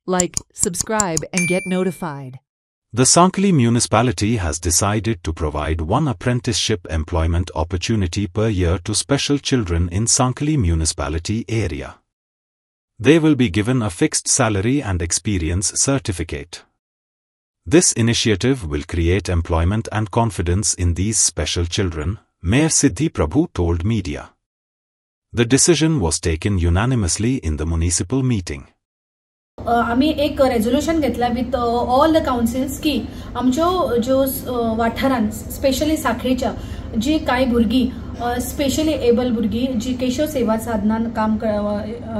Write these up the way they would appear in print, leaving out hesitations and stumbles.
Like, subscribe and get notified. The Sankhli municipality has decided to provide one apprenticeship employment opportunity per year to special children in Sankhli municipality area. They will be given a fixed salary and experience certificate. This initiative will create employment and confidence in these special children, Mayor Siddhi Prabhu told media. The decision was taken unanimously in the municipal meeting. आम्ही एक resolution घेतला with all the councils की आमच्यो ज्यो वाठारांत specially साखळीच्या जी कांय भुरगीं स्पेशली एबल भुरगीं जी केशव सेवा साधनान काम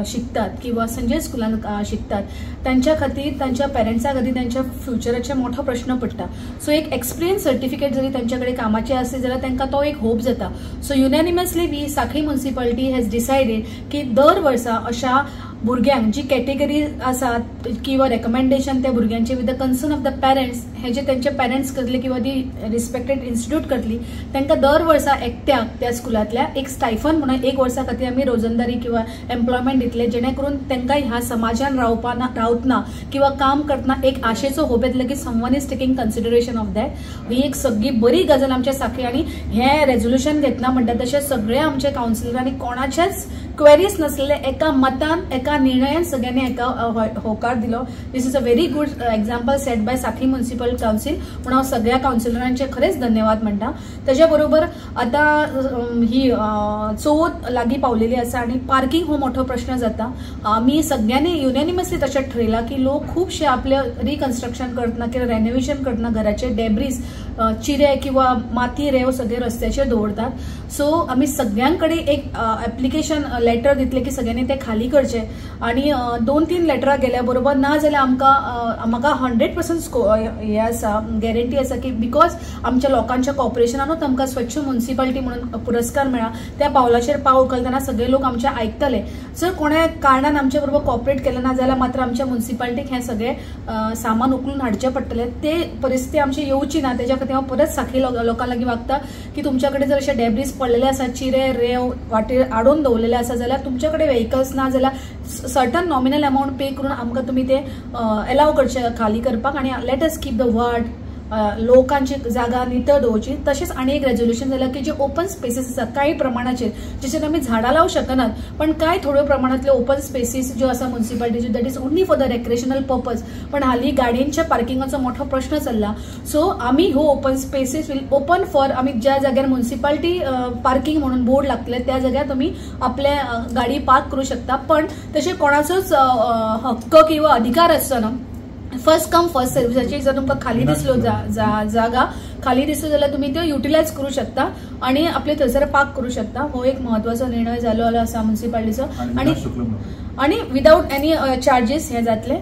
शिकतात किंवा संजय स्कुलान शिकतात त्यांच्या खातीर त्यांच्या पेरेंट्सा खातीर त्यांच्या फ्युचराचे मोठो प्रश्न पडटा. सो एक एक्सपिरियन्स सर्टिफिकेट जरी त्यांच्याकडे कामाचे असेल जाल्यार तांकां तो एक होप जाता. So unanimously we Sankhali municipality has decided की दर वर्सा अशा भुरग्यांक जी कॅटेगरी आसात किंवा रेकमेंडेशन त्या भुरग्यांचे with the concern of the parents हे जे त्यांचे पेरेंट्स करतले किंवा ती रिस्पेक्टेड इन्स्टिट्यूट करतली तांकां दर वर्सा एकट्याक त्या स्कुलांतल्या एक स्टायफन म्हणून एक वर्सा खातीर आमी रोजंदारी किंवा एम्प्लॉयमेंट दितले जेणे करून तांकां ह्या समाजान रावतना किंवा काम करतना एक आशेचो होप येतलो की someone is taking consideration of that. ही एक सगळी बरी गजाल आमच्या सांखळी आनी हे रेझोल्यूशन घेतना म्हणटा तशें सगळे आमचे काउन्सिलरांनी कोणाचेच क्वेरीज नसलेले एका मतान एका निर्णयान सगळ्यांनी एका होकार दिलो. This is a very good example set by Sankhali municipal council म्हणून हांव सगळ्या काउन्सिलरांचे खरेच धन्यवाद म्हणटा. तेज्या बरोबर आता ही चवथ लागीं पावलेली आसा आनी पार्किंग हो मोठो प्रश्न जाता. आमी सगळ्यांनी युनॅनिमसली तशें ठरयलां की लोक खुबशे आपले रिकन्स्ट्रक्शन करतना किंवा रेनोवेशन करतना घराचे डेब्रीज चिरे किंवा माती रेव सगळे रस्त्याचेर दवरतात. सो आमी सगळ्यांकडे एक ऍप्लिकेशन लेटर दितले की सगळ्यांनी ते खाली करचे आणि 2-3 लेटरां गेल्या बरोबर ना जाल्यार म्हाका 100% हे आसा गॅरंटी आसा की बिकॉज आमच्या लोकांच्या कॉपरेशनानूच आमकां स्वच्छ म्युनिसिपालिटी म्हणून पुरस्कार मेळ्ळा. त्या पावलाचेर पावल उखलतना सगळे लोक आमचे आयकतले. जर कोणा कारणान आमच्या बरोबर कॉपरेट केलें ना जाल्यार मात्र आमच्या म्युनिसिपालिटीक हें सगळें सामान उखलून हाडचें पडटलें. ते परिस्थिती आमची येवची ना तेज्या खातीर हांव परत सांखळी लोकां लागीं मागता की तुमच्याकडे जर अशे डेब्रीज पडलेले आसा चिरे रेव वाटेर आडोवन दवरलेले आसा जाल्यार तुमच्याकडे व्हेकल्स ना जाल्यार सर्टन नॉमिनल अमाउंट पे करून आमकां तुमी ते अलाव करचे खाली करपाक आनी let us keep the ward लोकांची जागा नितळ दवरची. तशेंच आनी एक रेझोल्यूशन जाल्यार की जे ओपन स्पेसीस आसा काही प्रमाणाचेर जशें आमी झाडां लावूं शकनात पण कांय थोड्यो प्रमाणांतल्यो ओपन स्पेसीस ज्यो आसा म्युनिसिपालिटीच्यो that is only for the recreational purpose. पण हालीं गाडयांच्या पार्किंगाचो मोठो प्रश्न चल्ला. सो आमी ह्यो open spaces will open for आमी ज्या जाग्यार म्युनिसिपालिटी पार्किंग म्हणून बोर्ड लागतले त्या जाग्यार तुमी आपले गाडी पार्क करूं शकता. पण तशें कोणाचोच हक्क किंवा अधिकार आसचो ना. फर्स्ट कम फर्स्ट सर्विसाची जर तुमकां खाली दिसलो जागा खाली दिसलो जाल्यार तुमी त्यो युटिलायज करूं शकता आणि आपले थंयसर पार्क करूं शकता. हो एक म्हत्वाचो निर्णय जालो आसा म्युनिसिपालिटीचो आणि विदाउट एनी चार्जीस हे जातले.